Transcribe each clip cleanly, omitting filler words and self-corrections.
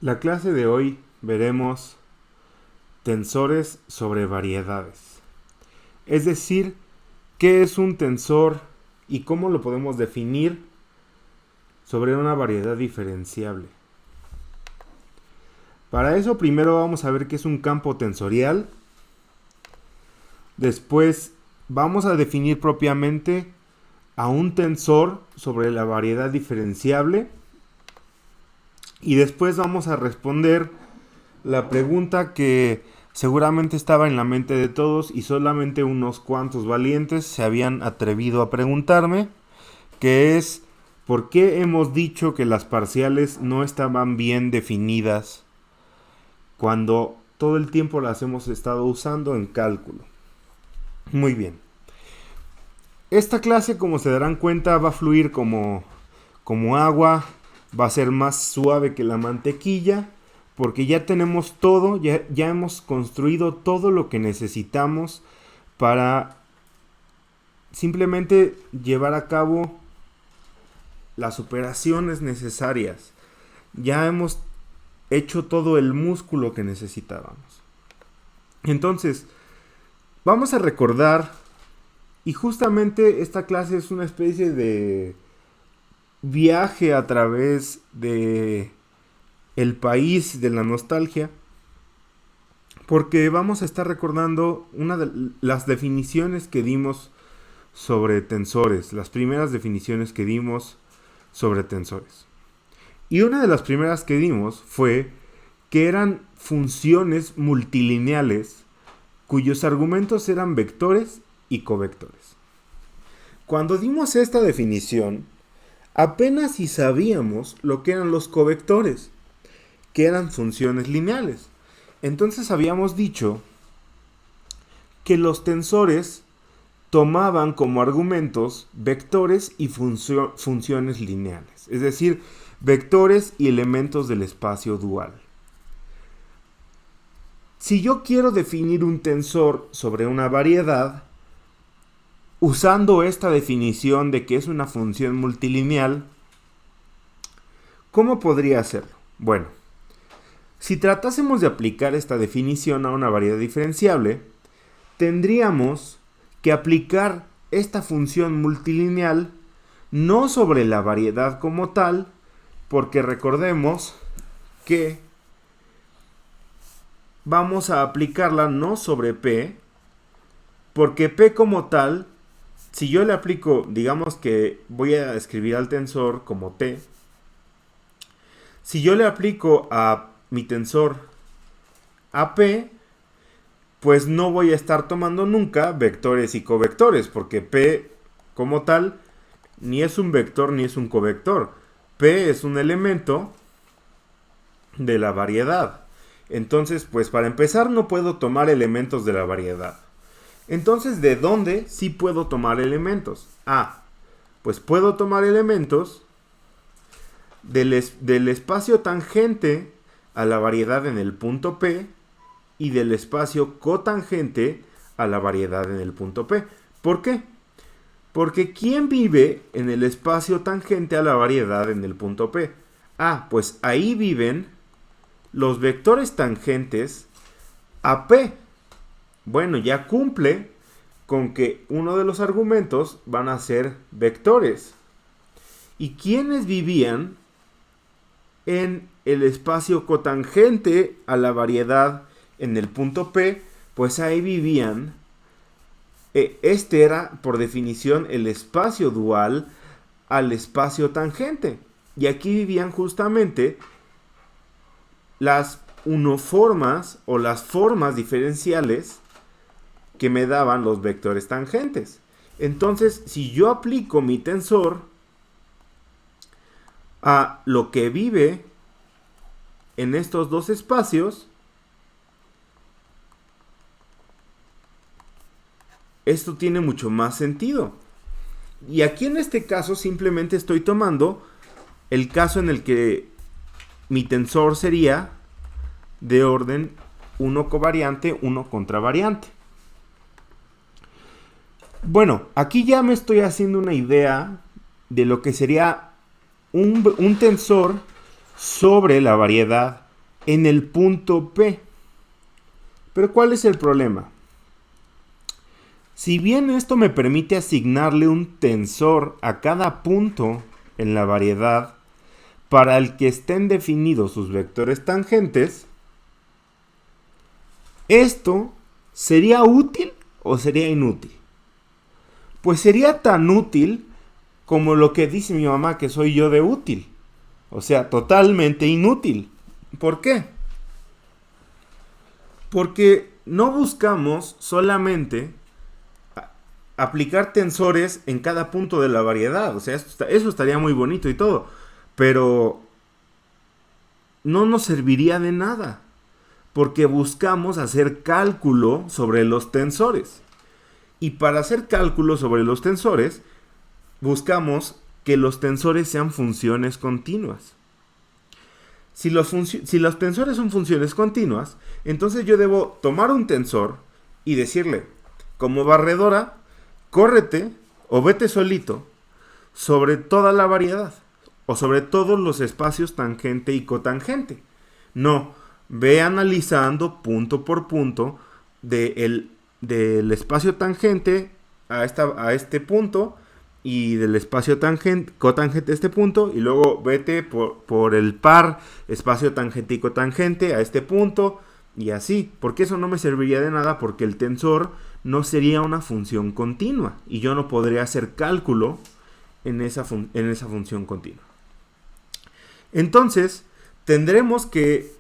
La clase de hoy veremos tensores sobre variedades. Es decir, qué es un tensor y cómo lo podemos definir sobre una variedad diferenciable. Para eso primero vamos a ver qué es un campo tensorial. Después vamos a definir propiamente a un tensor sobre la variedad diferenciable. Y después vamos a responder la pregunta que seguramente estaba en la mente de todos y solamente unos cuantos valientes se habían atrevido a preguntarme, que es ¿por qué hemos dicho que las parciales no estaban bien definidas cuando todo el tiempo las hemos estado usando en cálculo? Muy bien. Esta clase, como se darán cuenta, va a fluir como agua, va a ser más suave que la mantequilla, porque ya tenemos todo, ya hemos construido todo lo que necesitamos para simplemente llevar a cabo las operaciones necesarias. Ya hemos hecho todo el músculo que necesitábamos. Entonces, vamos a recordar, y justamente esta clase es una especie de viaje a través de el país de la nostalgia, porque vamos a estar recordando una de las definiciones que dimos sobre tensores, las primeras definiciones que dimos sobre tensores. Y una de las primeras que dimos fue que eran funciones multilineales cuyos argumentos eran vectores y covectores. Cuando dimos esta definición, apenas si sabíamos lo que eran los covectores, que eran funciones lineales. Entonces habíamos dicho que los tensores tomaban como argumentos vectores y funciones lineales, es decir, vectores y elementos del espacio dual. Si yo quiero definir un tensor sobre una variedad, usando esta definición de que es una función multilineal, ¿cómo podría hacerlo? Bueno, si tratásemos de aplicar esta definición a una variedad diferenciable, tendríamos que aplicar esta función multilineal no sobre la variedad como tal, porque recordemos que vamos a aplicarla no sobre P, porque P como tal, si yo le aplico, digamos que voy a escribir al tensor como T, si yo le aplico a mi tensor AP, pues no voy a estar tomando nunca vectores y covectores, porque P como tal ni es un vector ni es un covector. P es un elemento de la variedad. Entonces, pues para empezar no puedo tomar elementos de la variedad. Entonces, ¿de dónde sí puedo tomar elementos? Pues puedo tomar elementos del espacio tangente a la variedad en el punto P y del espacio cotangente a la variedad en el punto P. ¿Por qué? Porque ¿quién vive en el espacio tangente a la variedad en el punto P? Pues ahí viven los vectores tangentes a P. Bueno, ya cumple con que uno de los argumentos van a ser vectores. ¿Y quiénes vivían en el espacio cotangente a la variedad en el punto P? Pues ahí vivían, este era por definición el espacio dual al espacio tangente. Y aquí vivían justamente las unoformas o las formas diferenciales que me daban los vectores tangentes. Entonces, si yo aplico mi tensor a lo que vive en estos dos espacios, esto tiene mucho más sentido. Y aquí en este caso simplemente estoy tomando el caso en el que mi tensor sería de orden 1 covariante, 1 contravariante. Bueno, aquí ya me estoy haciendo una idea de lo que sería un tensor sobre la variedad en el punto P. Pero ¿cuál es el problema? Si bien esto me permite asignarle un tensor a cada punto en la variedad para el que estén definidos sus vectores tangentes, ¿esto sería útil o sería inútil? Pues sería tan útil como lo que dice mi mamá que soy yo de útil. O sea, totalmente inútil. ¿Por qué? Porque no buscamos solamente aplicar tensores en cada punto de la variedad. O sea, eso estaría muy bonito y todo. Pero no nos serviría de nada. Porque buscamos hacer cálculo sobre los tensores. Y para hacer cálculo sobre los tensores, buscamos que los tensores sean funciones continuas. Si los tensores son funciones continuas, entonces yo debo tomar un tensor y decirle, como barredora, córrete o vete solito sobre toda la variedad o sobre todos los espacios tangente y cotangente. No, ve analizando punto por punto del espacio tangente a este punto y del espacio cotangente a este punto, y luego vete por el par espacio tangente y cotangente a este punto, y así, porque eso no me serviría de nada, porque el tensor no sería una función continua, y yo no podría hacer cálculo en esa función continua. Entonces, tendremos que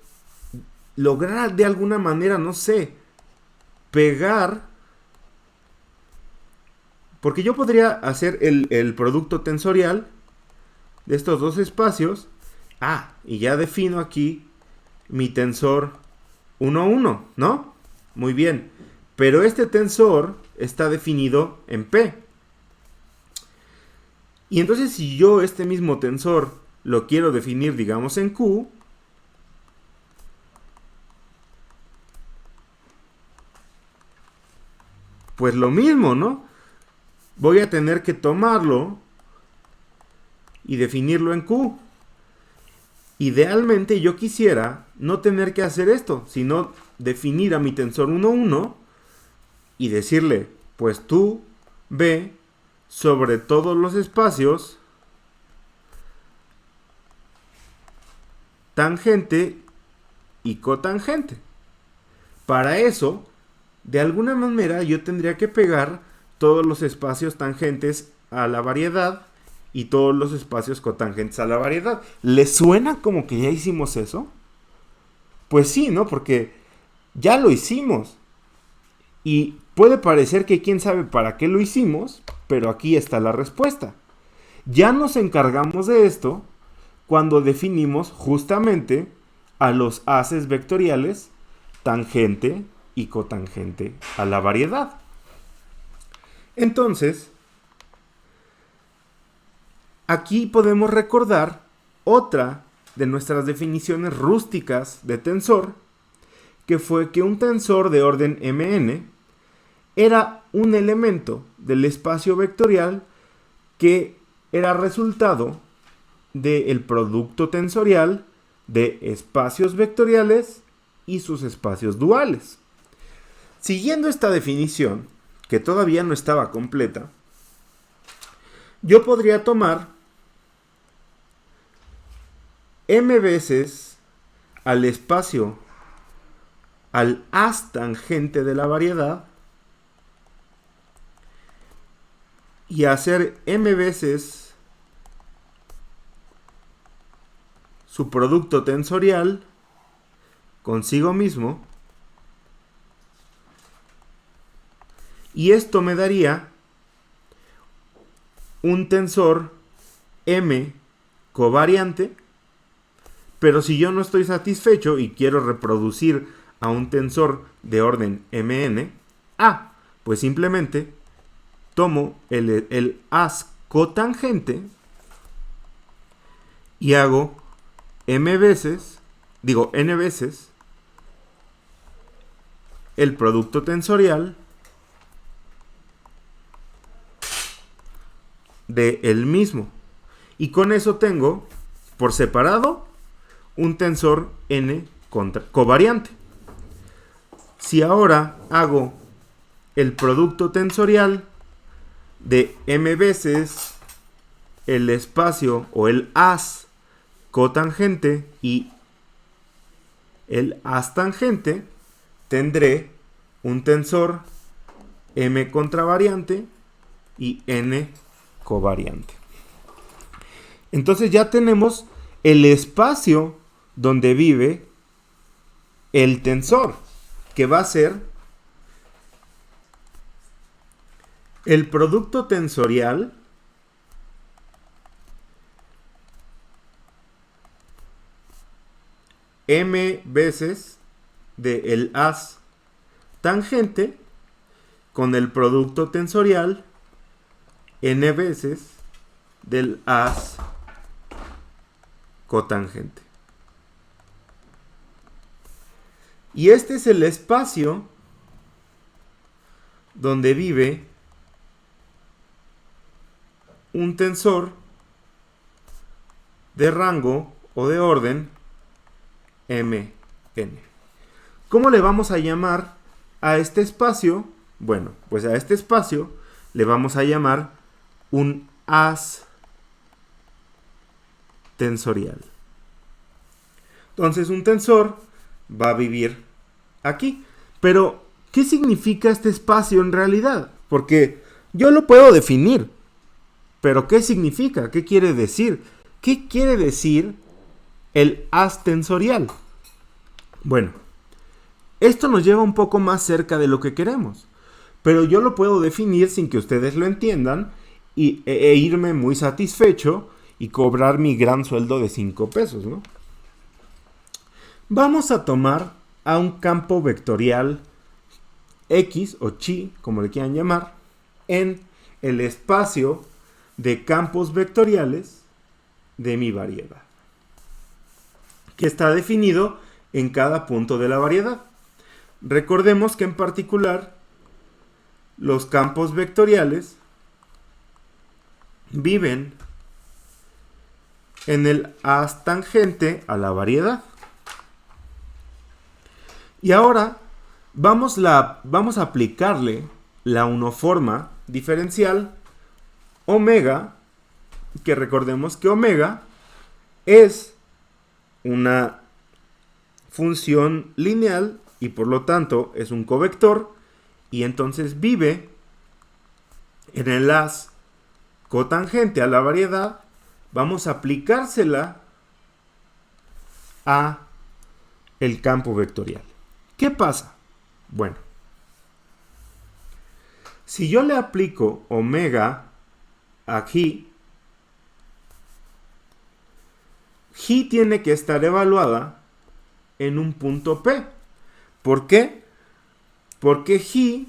lograr de alguna manera, no sé, pegar. Porque yo podría hacer el producto tensorial de estos dos espacios. Y ya defino aquí mi tensor 1, 1, ¿no? Muy bien. Pero este tensor está definido en P. Y entonces si yo este mismo tensor lo quiero definir, digamos, en Q, pues lo mismo, ¿no? Voy a tener que tomarlo y definirlo en Q. Idealmente yo quisiera no tener que hacer esto, sino definir a mi tensor 1, 1 y decirle, pues tú ve sobre todos los espacios tangente y cotangente. Para eso, de alguna manera yo tendría que pegar todos los espacios tangentes a la variedad y todos los espacios cotangentes a la variedad. ¿Les suena como que ya hicimos eso? Pues sí, ¿no? Porque ya lo hicimos. Y puede parecer que quién sabe para qué lo hicimos, pero aquí está la respuesta. Ya nos encargamos de esto cuando definimos justamente a los haces vectoriales tangente y cotangente a la variedad. Entonces, aquí podemos recordar otra de nuestras definiciones rústicas de tensor, que fue que un tensor de orden Mn era un elemento del espacio vectorial que era resultado del producto tensorial de espacios vectoriales y sus espacios duales. Siguiendo esta definición, que todavía no estaba completa, yo podría tomar m veces al espacio, al haz tangente de la variedad, y hacer m veces su producto tensorial consigo mismo, y esto me daría un tensor M covariante. Pero si yo no estoy satisfecho y quiero reproducir a un tensor de orden Mn, pues simplemente tomo el haz cotangente y hago n veces el producto tensorial de el mismo. Y con eso tengo por separado un tensor n covariante. Si ahora hago el producto tensorial de m veces el espacio o el haz cotangente y el haz tangente, tendré un tensor m contravariante y n covariante. Entonces ya tenemos el espacio donde vive el tensor, que va a ser el producto tensorial m veces del haz tangente con el producto tensorial n veces del haz cotangente. Y este es el espacio donde vive un tensor de rango o de orden mn. ¿Cómo le vamos a llamar a este espacio? Bueno, pues a este espacio le vamos a llamar un haz tensorial. Entonces un tensor va a vivir aquí. Pero, ¿qué significa este espacio en realidad? Porque yo lo puedo definir. Pero, ¿qué significa? ¿Qué quiere decir? ¿Qué quiere decir el haz tensorial? Bueno, esto nos lleva un poco más cerca de lo que queremos. Pero yo lo puedo definir sin que ustedes lo entiendan e irme muy satisfecho y cobrar mi gran sueldo de 5 pesos, ¿no? Vamos a tomar a un campo vectorial X o chi, como le quieran llamar, en el espacio de campos vectoriales de mi variedad, que está definido en cada punto de la variedad. Recordemos que en particular los campos vectoriales viven en el haz tangente a la variedad. Y ahora vamos a aplicarle la uniforma diferencial omega, que recordemos que omega es una función lineal y por lo tanto es un covector, y entonces vive en el haz cotangente a la variedad. Vamos a aplicársela a el campo vectorial. ¿Qué pasa? Bueno, si yo le aplico omega aquí, G tiene que estar evaluada en un punto P. ¿Por qué? Porque G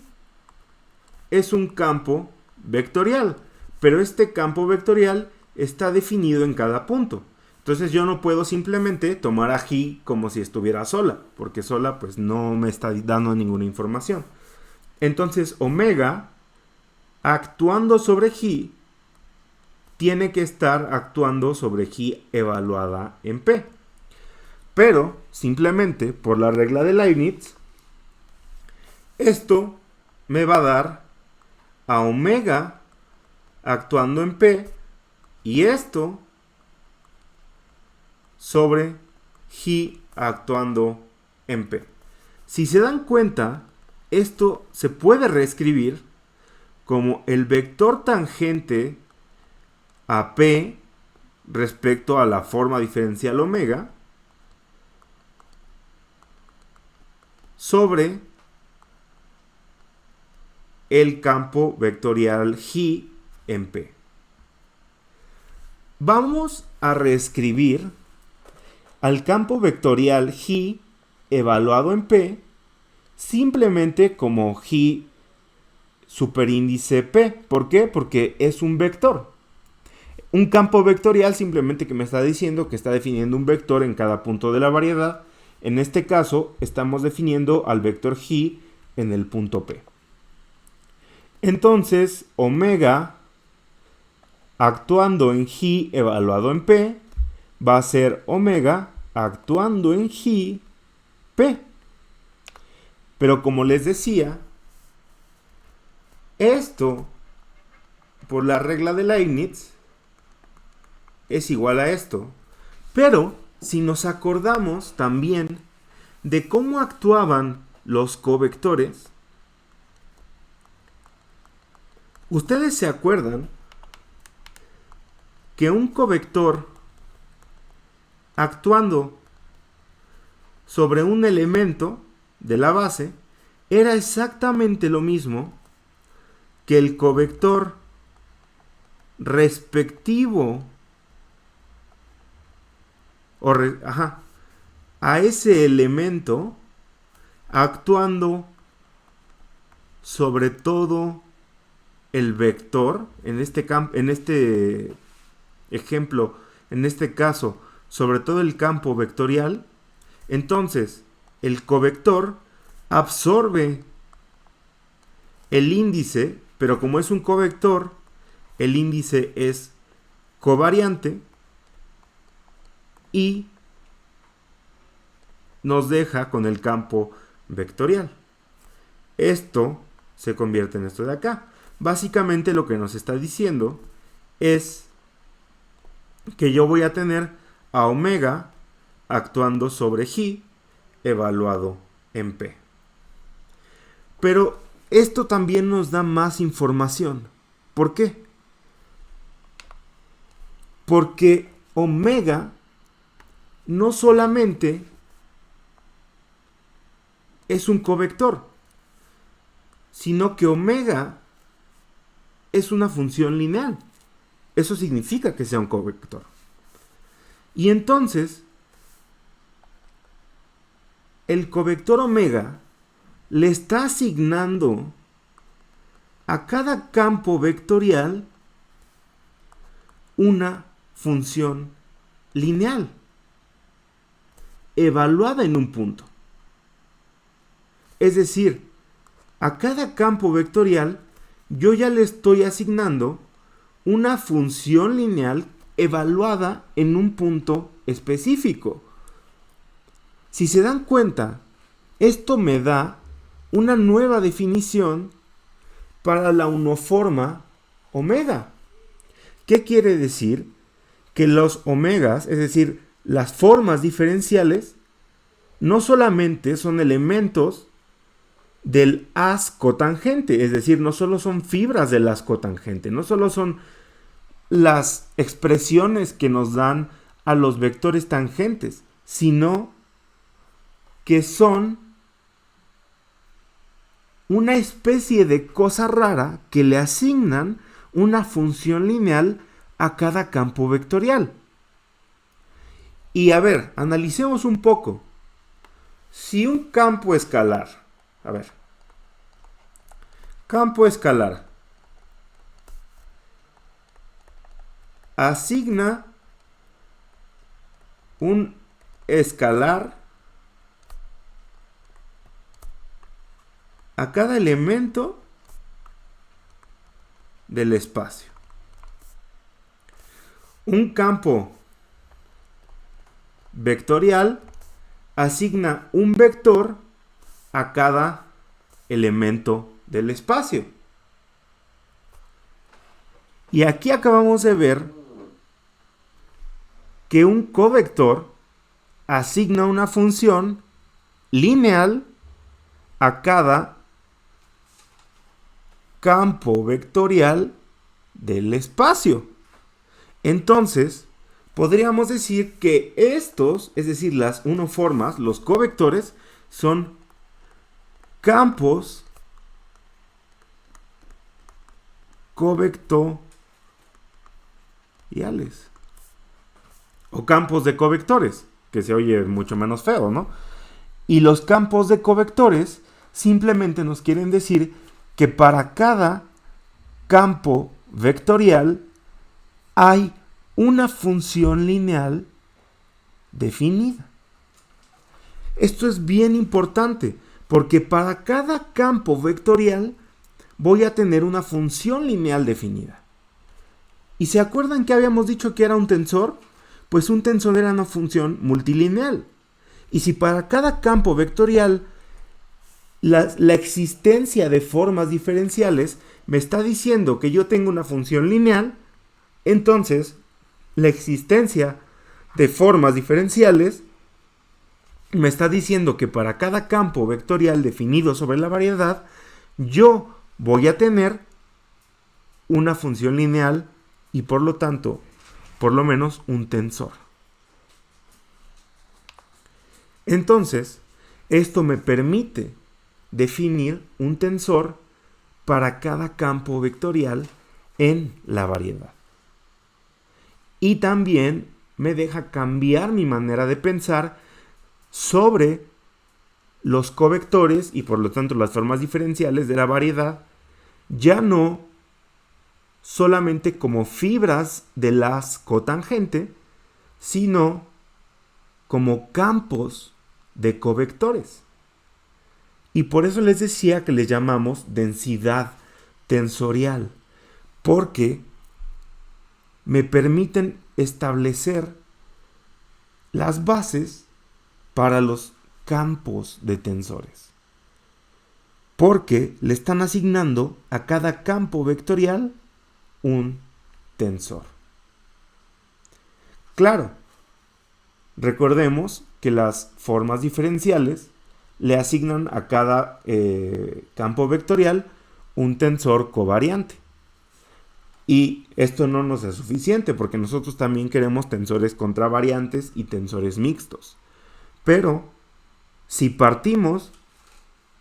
es un campo vectorial, pero este campo vectorial está definido en cada punto. Entonces yo no puedo simplemente tomar a G como si estuviera sola, porque sola pues no me está dando ninguna información. Entonces omega, actuando sobre G, tiene que estar actuando sobre G evaluada en P. Pero, simplemente por la regla de Leibniz, esto me va a dar a omega actuando en P y esto sobre G actuando en P. Si se dan cuenta, esto se puede reescribir como el vector tangente a P respecto a la forma diferencial omega sobre el campo vectorial G en P. Vamos a reescribir al campo vectorial G evaluado en P simplemente como G superíndice P. ¿Por qué? Porque es un vector. Un campo vectorial simplemente que me está diciendo que está definiendo un vector en cada punto de la variedad. En este caso estamos definiendo al vector G en el punto P. Entonces omega actuando en G evaluado en P va a ser omega actuando en G P. Pero como les decía, esto, por la regla de Leibniz, es igual a esto. Pero, si nos acordamos también de cómo actuaban los covectores, ustedes se acuerdan que un covector actuando sobre un elemento de la base era exactamente lo mismo que el covector respectivo a ese elemento actuando sobre todo el vector, en este ejemplo, en este caso, sobre todo el campo vectorial. Entonces, el covector absorbe el índice, pero como es un covector, el índice es covariante y nos deja con el campo vectorial. Esto se convierte en esto de acá. Básicamente lo que nos está diciendo es que yo voy a tener a omega actuando sobre J evaluado en P. Pero esto también nos da más información. ¿Por qué? Porque omega no solamente es un covector, sino que omega es una función lineal. Eso significa que sea un covector. Y entonces, el covector omega le está asignando a cada campo vectorial una función lineal evaluada en un punto. Es decir, a cada campo vectorial yo ya le estoy asignando una función lineal evaluada en un punto específico. Si se dan cuenta, esto me da una nueva definición para la uniforma omega. ¿Qué quiere decir? Que los omegas, es decir, las formas diferenciales, no solamente son elementos del haz cotangente, es decir, no solo son fibras del haz cotangente, no solo son las expresiones que nos dan a los vectores tangentes, sino que son una especie de cosa rara que le asignan una función lineal a cada campo vectorial. Y a ver, analicemos un poco. Si un campo escalar, campo escalar asigna un escalar a cada elemento del espacio. Un campo vectorial asigna un vector a cada elemento del espacio. Y aquí acabamos de ver que un covector asigna una función lineal a cada campo vectorial del espacio. Entonces, podríamos decir que estos, es decir, las uniformas, los covectores, son campos covectoriales o campos de covectores, que se oye mucho menos feo, ¿no? Y los campos de covectores simplemente nos quieren decir que para cada campo vectorial hay una función lineal definida. Esto es bien importante, porque para cada campo vectorial voy a tener una función lineal definida. ¿Y se acuerdan que habíamos dicho que era un tensor? Pues un tensor era una función multilineal. Y si para cada campo vectorial la existencia de formas diferenciales me está diciendo que yo tengo una función lineal, entonces la existencia de formas diferenciales me está diciendo que para cada campo vectorial definido sobre la variedad, yo voy a tener una función lineal y por lo tanto, por lo menos un tensor. Entonces, esto me permite definir un tensor para cada campo vectorial en la variedad. Y también me deja cambiar mi manera de pensar sobre los covectores y por lo tanto las formas diferenciales de la variedad, ya no solamente como fibras de las cotangente, sino como campos de covectores. Y por eso les decía que les llamamos densidad tensorial, porque me permiten establecer las bases para los campos de tensores. Porque le están asignando a cada campo vectorial un tensor. Claro, recordemos que las formas diferenciales le asignan a cada campo vectorial un tensor covariante. Y esto no nos es suficiente porque nosotros también queremos tensores contravariantes y tensores mixtos. Pero si partimos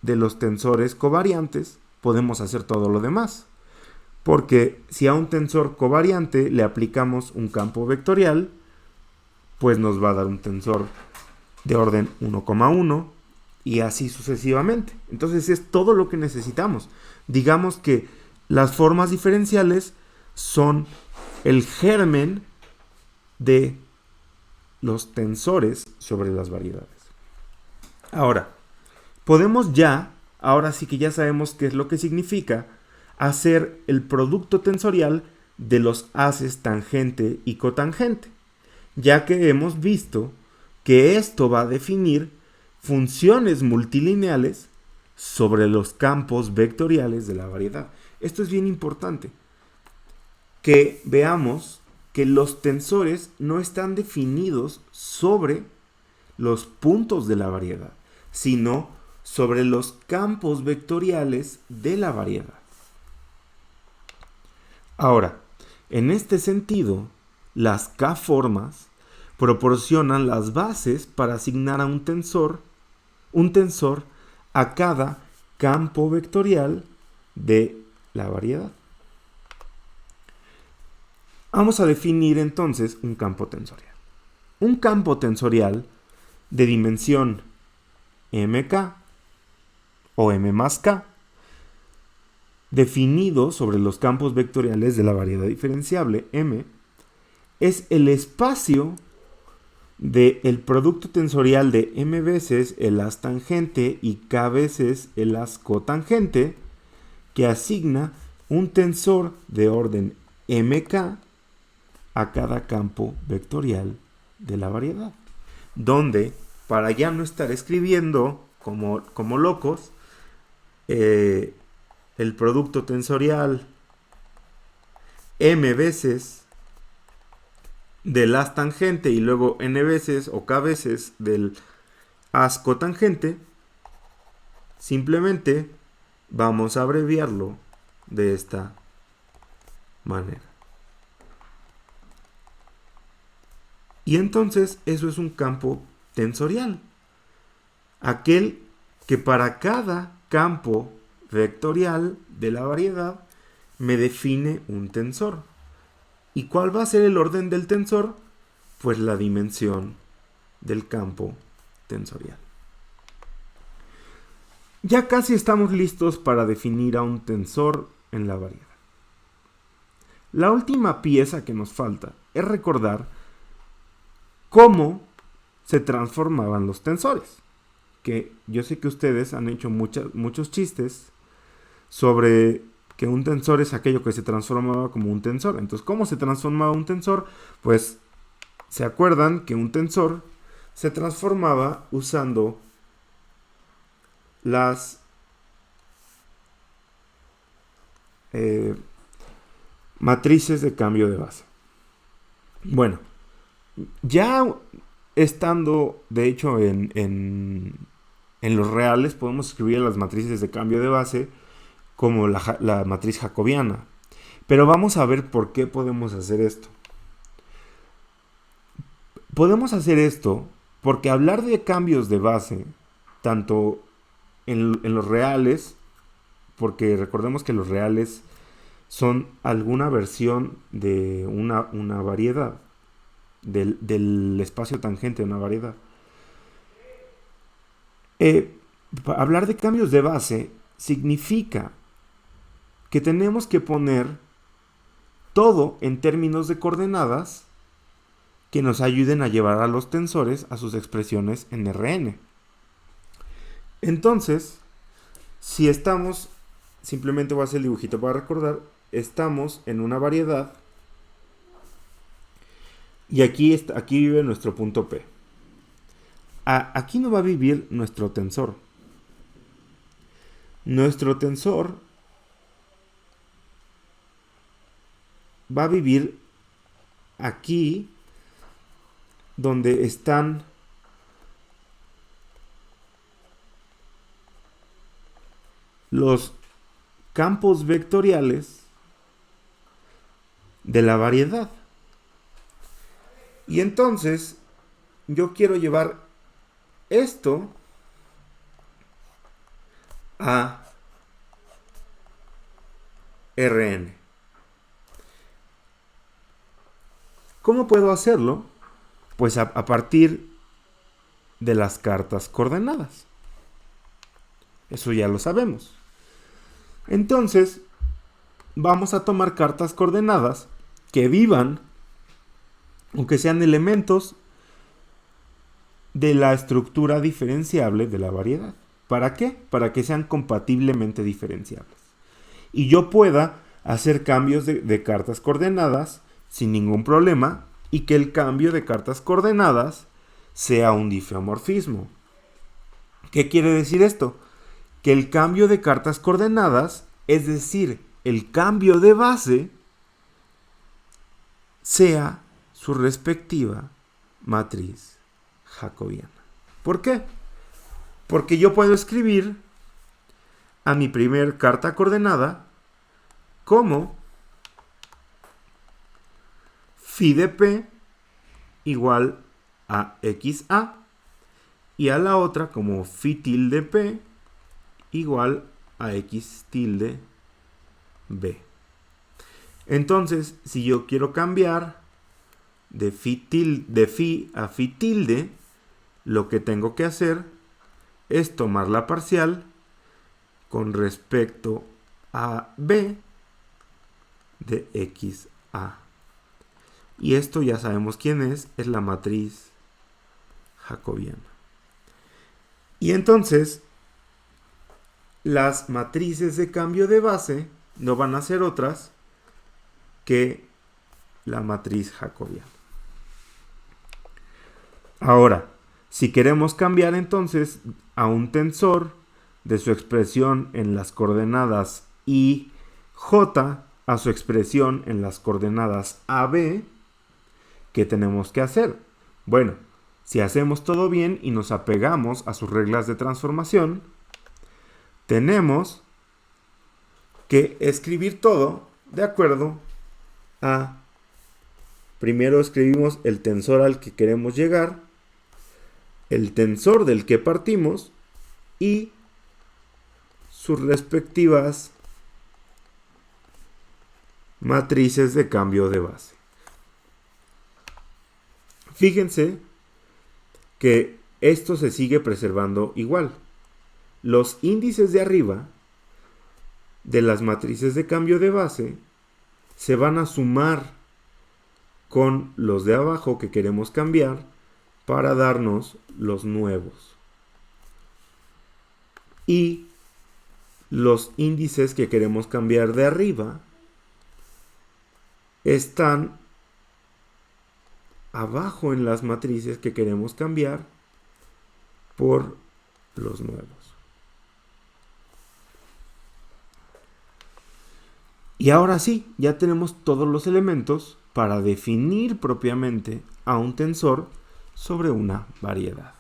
de los tensores covariantes, podemos hacer todo lo demás. Porque si a un tensor covariante le aplicamos un campo vectorial, pues nos va a dar un tensor de orden 1,1 y así sucesivamente. Entonces es todo lo que necesitamos. Digamos que las formas diferenciales son el germen de los tensores sobre las variedades. Ahora, podemos ahora sí que ya sabemos qué es lo que significa hacer el producto tensorial de los haces tangente y cotangente, ya que hemos visto que esto va a definir funciones multilineales sobre los campos vectoriales de la variedad. Esto es bien importante, que veamos que los tensores no están definidos sobre los puntos de la variedad, sino sobre los campos vectoriales de la variedad. Ahora, en este sentido, las K-formas proporcionan las bases para asignar a un tensor a cada campo vectorial de la variedad. Vamos a definir entonces un campo tensorial. Un campo tensorial de dimensión mk o m más k, definido sobre los campos vectoriales de la variedad diferenciable m, es el espacio del producto tensorial de m veces el haz tangente y k veces el haz cotangente, que asigna un tensor de orden mk a cada campo vectorial de la variedad, donde, para ya no estar escribiendo como locos, el producto tensorial m veces del haz tangente y luego n veces o k veces del haz cotangente, simplemente vamos a abreviarlo de esta manera. Y entonces eso es un campo tensorial, aquel que para cada campo vectorial de la variedad me define un tensor. ¿Y cuál va a ser el orden del tensor? Pues la dimensión del campo tensorial. Ya casi estamos listos para definir a un tensor en la variedad. La última pieza que nos falta es recordar cómo se transformaban los tensores. Que yo sé que ustedes han hecho muchos chistes sobre que un tensor es aquello que se transformaba como un tensor. Entonces, ¿cómo se transformaba un tensor? Pues, ¿se acuerdan que un tensor se transformaba usando las matrices de cambio de base. Bueno, ya estando de hecho en los reales, podemos escribir las matrices de cambio de base como la matriz jacobiana. Pero vamos a ver por qué podemos hacer esto. Podemos hacer esto porque hablar de cambios de base, tanto en los reales, porque recordemos que los reales son alguna versión de una variedad, del espacio tangente de una variedad. Hablar de cambios de base significa que tenemos que poner todo en términos de coordenadas que nos ayuden a llevar a los tensores a sus expresiones en Rn. Entonces, si estamos, simplemente voy a hacer el dibujito para recordar, estamos en una variedad y aquí vive nuestro punto P. Aquí no va a vivir nuestro tensor. Nuestro tensor va a vivir aquí donde están los campos vectoriales de la variedad. Y entonces yo quiero llevar esto a Rn. ¿Cómo puedo hacerlo? Pues a partir de las cartas coordenadas. Eso ya lo sabemos. Entonces, vamos a tomar cartas coordenadas que vivan o que sean elementos de la estructura diferenciable de la variedad. ¿Para qué? Para que sean compatiblemente diferenciables. Y yo pueda hacer cambios de cartas coordenadas sin ningún problema y que el cambio de cartas coordenadas sea un difeomorfismo. ¿Qué quiere decir esto? Que el cambio de cartas coordenadas, es decir, el cambio de base, sea su respectiva matriz jacobiana. ¿Por qué? Porque yo puedo escribir a mi primer carta coordenada como phi de p igual a xa y a la otra como phi tilde p igual a x tilde b. Entonces, si yo quiero cambiar de phi a phi tilde, lo que tengo que hacer es tomar la parcial con respecto a b de xa. Y esto ya sabemos quién es la matriz jacobiana. Y entonces, las matrices de cambio de base no van a ser otras que la matriz jacobiana. Ahora, si queremos cambiar entonces a un tensor de su expresión en las coordenadas I, J a su expresión en las coordenadas AB, ¿qué tenemos que hacer? Bueno, si hacemos todo bien y nos apegamos a sus reglas de transformación, tenemos que escribir todo de acuerdo a... Primero escribimos el tensor al que queremos llegar, el tensor del que partimos y sus respectivas matrices de cambio de base. Fíjense que esto se sigue preservando igual. Los índices de arriba de las matrices de cambio de base se van a sumar con los de abajo que queremos cambiar para darnos los nuevos. Y los índices que queremos cambiar de arriba están abajo en las matrices que queremos cambiar por los nuevos. Y ahora sí, ya tenemos todos los elementos para definir propiamente a un tensor sobre una variedad.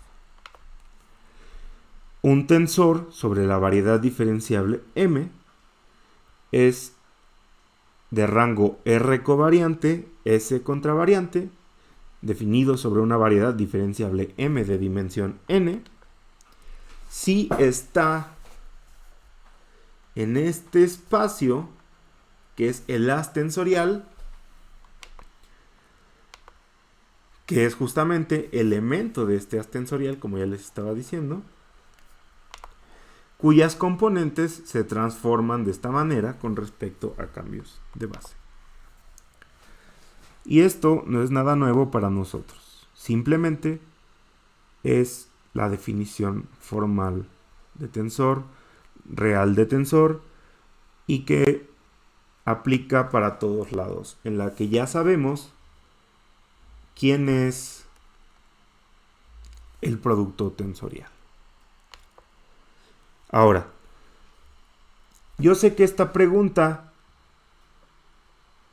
Un tensor sobre la variedad diferenciable M es de rango R covariante, S contravariante, definido sobre una variedad diferenciable M de dimensión N, si está en este espacio, que es el haz tensorial, que es justamente elemento de este haz tensorial, como ya les estaba diciendo, cuyas componentes se transforman de esta manera con respecto a cambios de base. Y esto no es nada nuevo para nosotros, simplemente es la definición formal de tensor, real de tensor, y que aplica para todos lados, en la que ya sabemos quién es el producto tensorial. Ahora, yo sé que esta pregunta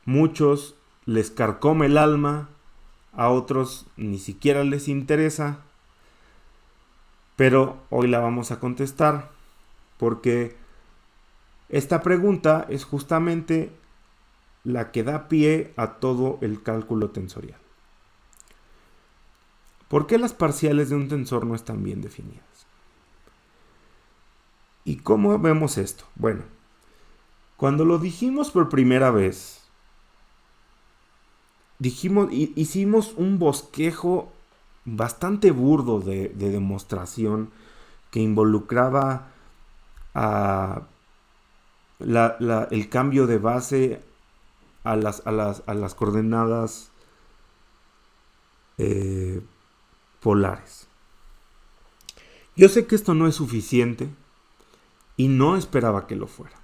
muchos les carcome el alma, a otros ni siquiera les interesa, pero hoy la vamos a contestar porque esta pregunta es justamente la que da pie a todo el cálculo tensorial. ¿Por qué las parciales de un tensor no están bien definidas? ¿Y cómo vemos esto? Bueno, cuando lo dijimos por primera vez, hicimos un bosquejo bastante burdo de demostración que involucraba el cambio de base a las coordenadas polares. Yo sé que esto no es suficiente y no esperaba que lo fuera,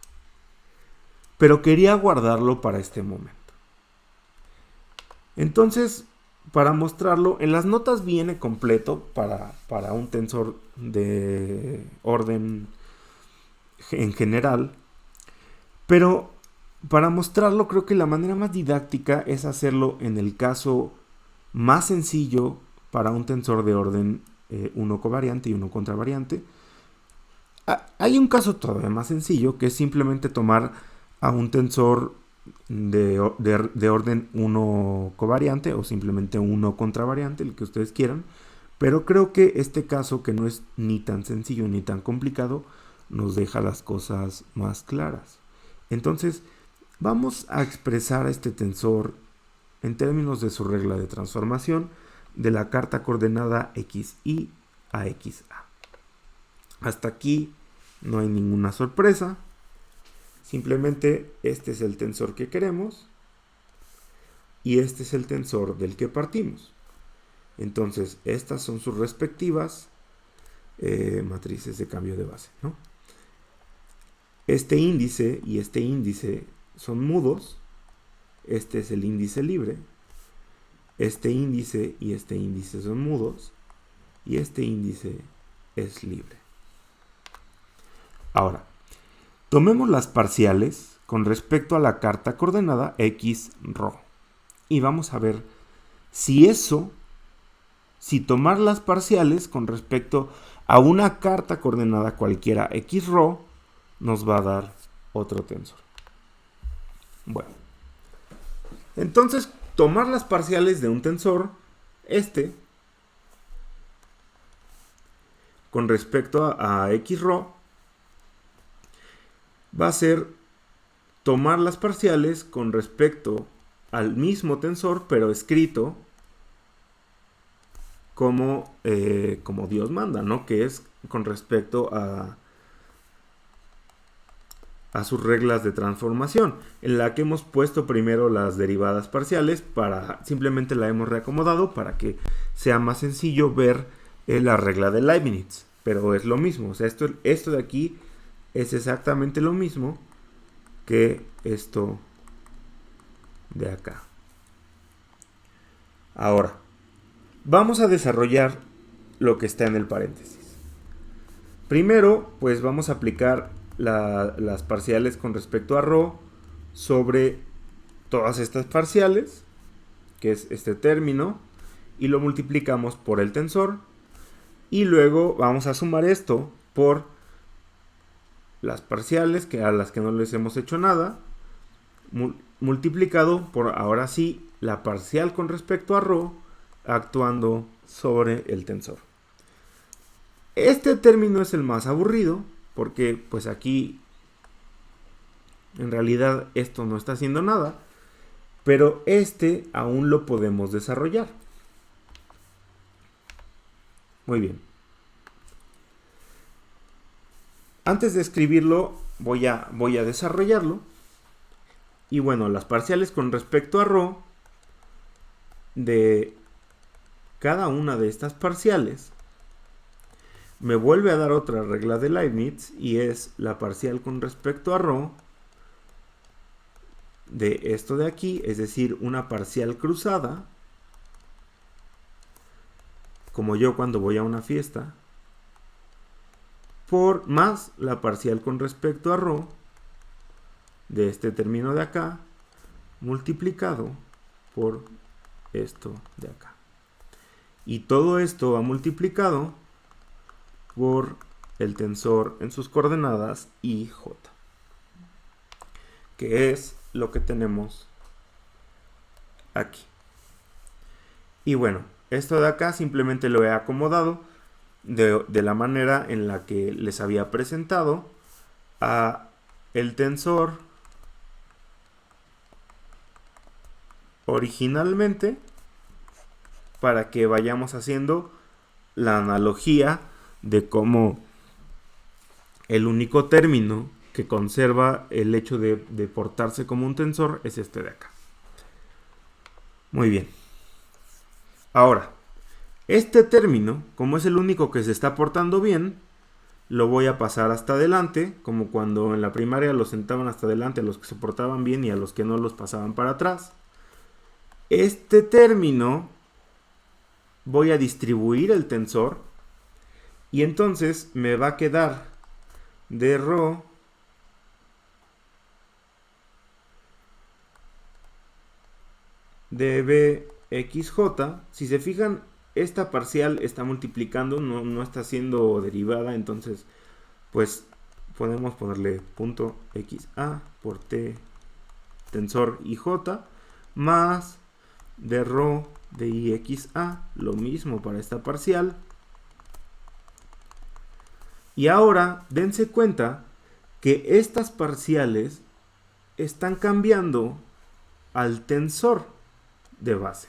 pero quería guardarlo para este momento. Entonces, para mostrarlo, en las notas viene completo para un tensor de orden en general, pero para mostrarlo creo que la manera más didáctica es hacerlo en el caso más sencillo para un tensor de orden 1 covariante y 1 contravariante. Hay un caso todavía más sencillo, que es simplemente tomar a un tensor de orden 1 covariante o simplemente 1 contravariante, el que ustedes quieran, pero creo que este caso, que no es ni tan sencillo ni tan complicado, nos deja las cosas más claras. Entonces, vamos a expresar este tensor en términos de su regla de transformación de la carta coordenada xy a xa. Hasta aquí no hay ninguna sorpresa. Simplemente este es el tensor que queremos y este es el tensor del que partimos. Entonces, estas son sus respectivas matrices de cambio de base, ¿no? Este índice y este índice son mudos. Este es el índice libre. Este índice y este índice son mudos. Y este índice es libre. Ahora, tomemos las parciales con respecto a la carta coordenada x rho. Y vamos a ver si tomar las parciales con respecto a una carta coordenada cualquiera x rho nos va a dar otro tensor. Bueno, entonces tomar las parciales de un tensor, con respecto a x rho, va a ser tomar las parciales con respecto al mismo tensor, pero escrito como Dios manda, ¿no? Que es con respecto a sus reglas de transformación, en la que hemos puesto primero las derivadas parciales, simplemente la hemos reacomodado para que sea más sencillo ver la regla de Leibniz, pero es lo mismo. O sea, esto de aquí es exactamente lo mismo que esto de acá. Ahora, Vamos a desarrollar lo que está en el paréntesis. Primero, pues vamos a aplicar las parciales con respecto a ρ sobre todas estas parciales, que es este término, y lo multiplicamos por el tensor, y luego vamos a sumar esto por las parciales a las que no les hemos hecho nada, multiplicado por, ahora sí, la parcial con respecto a ρ actuando sobre el tensor. Este término es el más aburrido porque pues aquí en realidad esto no está haciendo nada, pero este aún lo podemos desarrollar. Muy bien. Antes de escribirlo voy a desarrollarlo. Y bueno, las parciales con respecto a ρ de cada una de estas parciales me vuelve a dar otra regla de Leibniz, y es la parcial con respecto a ρ de esto de aquí, es decir, una parcial cruzada, como yo cuando voy a una fiesta, por más la parcial con respecto a ρ de este término de acá, multiplicado por esto de acá. Y todo esto va multiplicado por el tensor en sus coordenadas i, j, que es lo que tenemos aquí. Y bueno, esto de acá simplemente lo he acomodado de la manera en la que les había presentado a el tensor originalmente, para que vayamos haciendo la analogía de cómo el único término que conserva el hecho de portarse como un tensor es este de acá. Muy bien. Ahora, este término, como es el único que se está portando bien, lo voy a pasar hasta adelante, como cuando en la primaria los sentaban hasta adelante a los que se portaban bien y a los que no los pasaban para atrás. Este término voy a distribuir el tensor y entonces me va a quedar de ρ de bxj. Si se fijan, esta parcial está multiplicando, no está siendo derivada, entonces pues podemos ponerle punto xa por t tensor ij más de ρ de ixa, lo mismo para esta parcial. Y ahora dense cuenta que estas parciales están cambiando al tensor de base.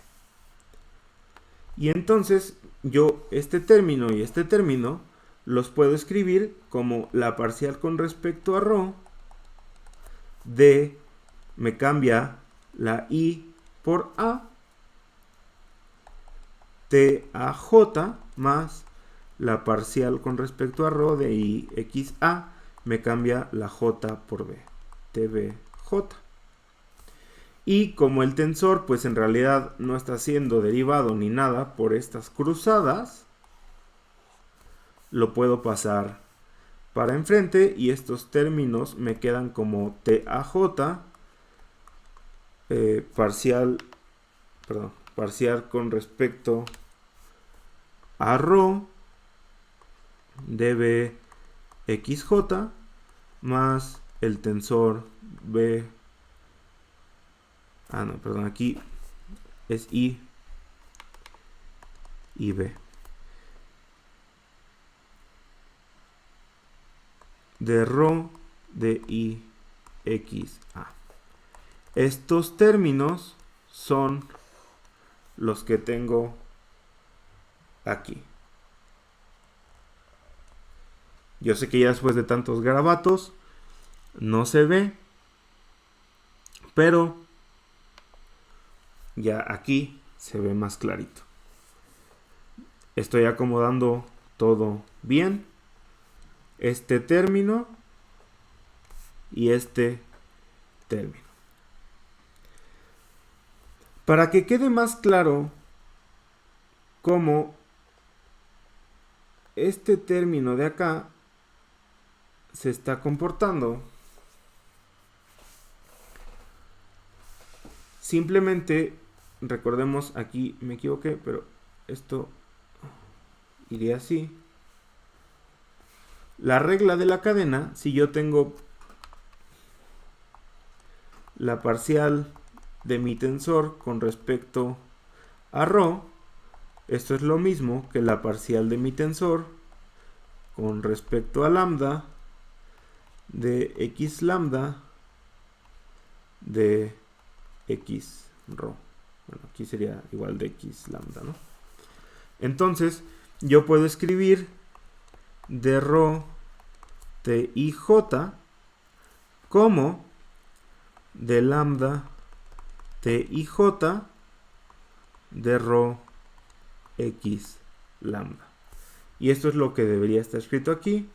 Y entonces yo este término y este término los puedo escribir como la parcial con respecto a ρ de, me cambia la i por a, taj más la parcial con respecto a ρ de ixa, me cambia la j por b, tbj. Y como el tensor pues en realidad no está siendo derivado ni nada por estas cruzadas, lo puedo pasar para enfrente y estos términos me quedan como taj parcial con respecto a ρ de bxj más el tensor b. Aquí es i y b. De ρ de ixa. Estos términos son los que tengo aquí. Yo sé que ya después de tantos garabatos no se ve, pero ya aquí se ve más clarito. Estoy acomodando todo bien. Este término y este término. Para que quede más claro cómo este término de acá se está comportando. Simplemente, recordemos, aquí me equivoqué, pero esto iría así. La regla de la cadena, si yo tengo la parcial de mi tensor con respecto a ρ, esto es lo mismo que la parcial de mi tensor con respecto a lambda de x lambda de x ρ. Bueno, aquí sería igual de x lambda, ¿no? Entonces, yo puedo escribir de ρ TIJ como de lambda TIJ de ρ x lambda. Y esto es lo que debería estar escrito aquí.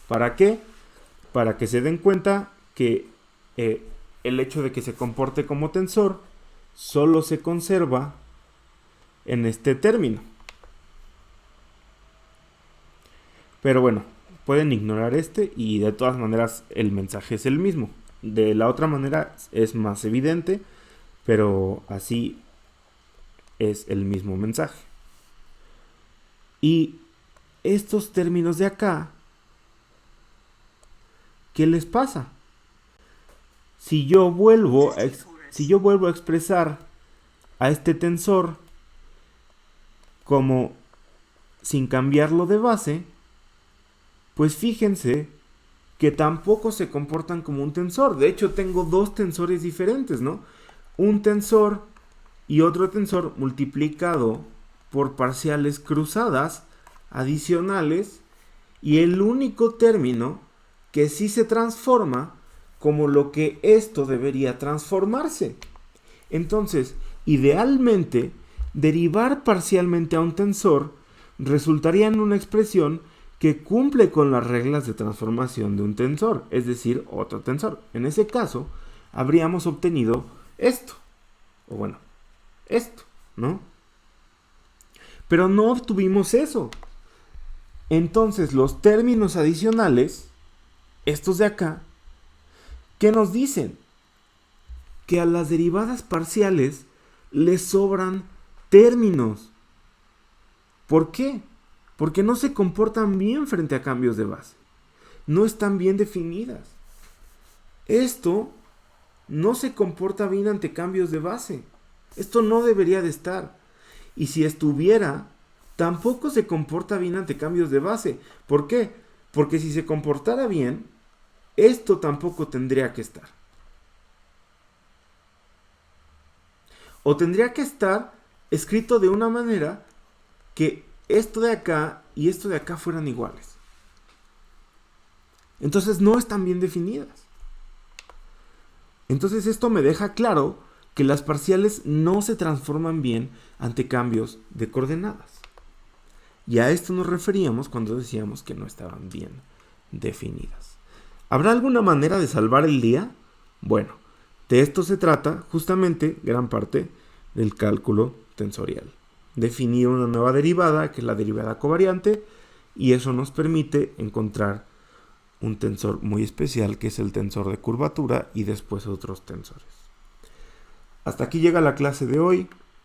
¿Para qué? Para que se den cuenta que el hecho de que se comporte como tensor solo se conserva en este término. Pero bueno, pueden ignorar este y de todas maneras el mensaje es el mismo. De la otra manera es más evidente, pero así es el mismo mensaje. Y estos términos de acá, ¿qué les pasa? Si yo vuelvo a expresar a este tensor como sin cambiarlo de base, pues fíjense que tampoco se comportan como un tensor. De hecho, tengo dos tensores diferentes, ¿no? Un tensor y otro tensor multiplicado por parciales cruzadas adicionales, y el único término que sí se transforma como lo que esto debería transformarse. Entonces, idealmente, derivar parcialmente a un tensor resultaría en una expresión que cumple con las reglas de transformación de un tensor, es decir, otro tensor. En ese caso, habríamos obtenido esto, o bueno, esto, ¿no? Pero no obtuvimos eso. Entonces, los términos adicionales, estos de acá, ¿qué nos dicen? Que a las derivadas parciales les sobran términos. ¿Por qué? Porque no se comportan bien frente a cambios de base. No están bien definidas. Esto no se comporta bien ante cambios de base. Esto no debería de estar. Y si estuviera, tampoco se comporta bien ante cambios de base. ¿Por qué? Porque si se comportara bien, esto tampoco tendría que estar. O tendría que estar escrito de una manera que esto de acá y esto de acá fueran iguales. Entonces no están bien definidas. Entonces esto me deja claro que las parciales no se transforman bien ante cambios de coordenadas. Y a esto nos referíamos cuando decíamos que no estaban bien definidas. ¿Habrá alguna manera de salvar el día? Bueno, de esto se trata justamente gran parte del cálculo tensorial. Definir una nueva derivada, que es la derivada covariante, y eso nos permite encontrar un tensor muy especial, que es el tensor de curvatura, y después otros tensores. Hasta aquí llega la clase de hoy.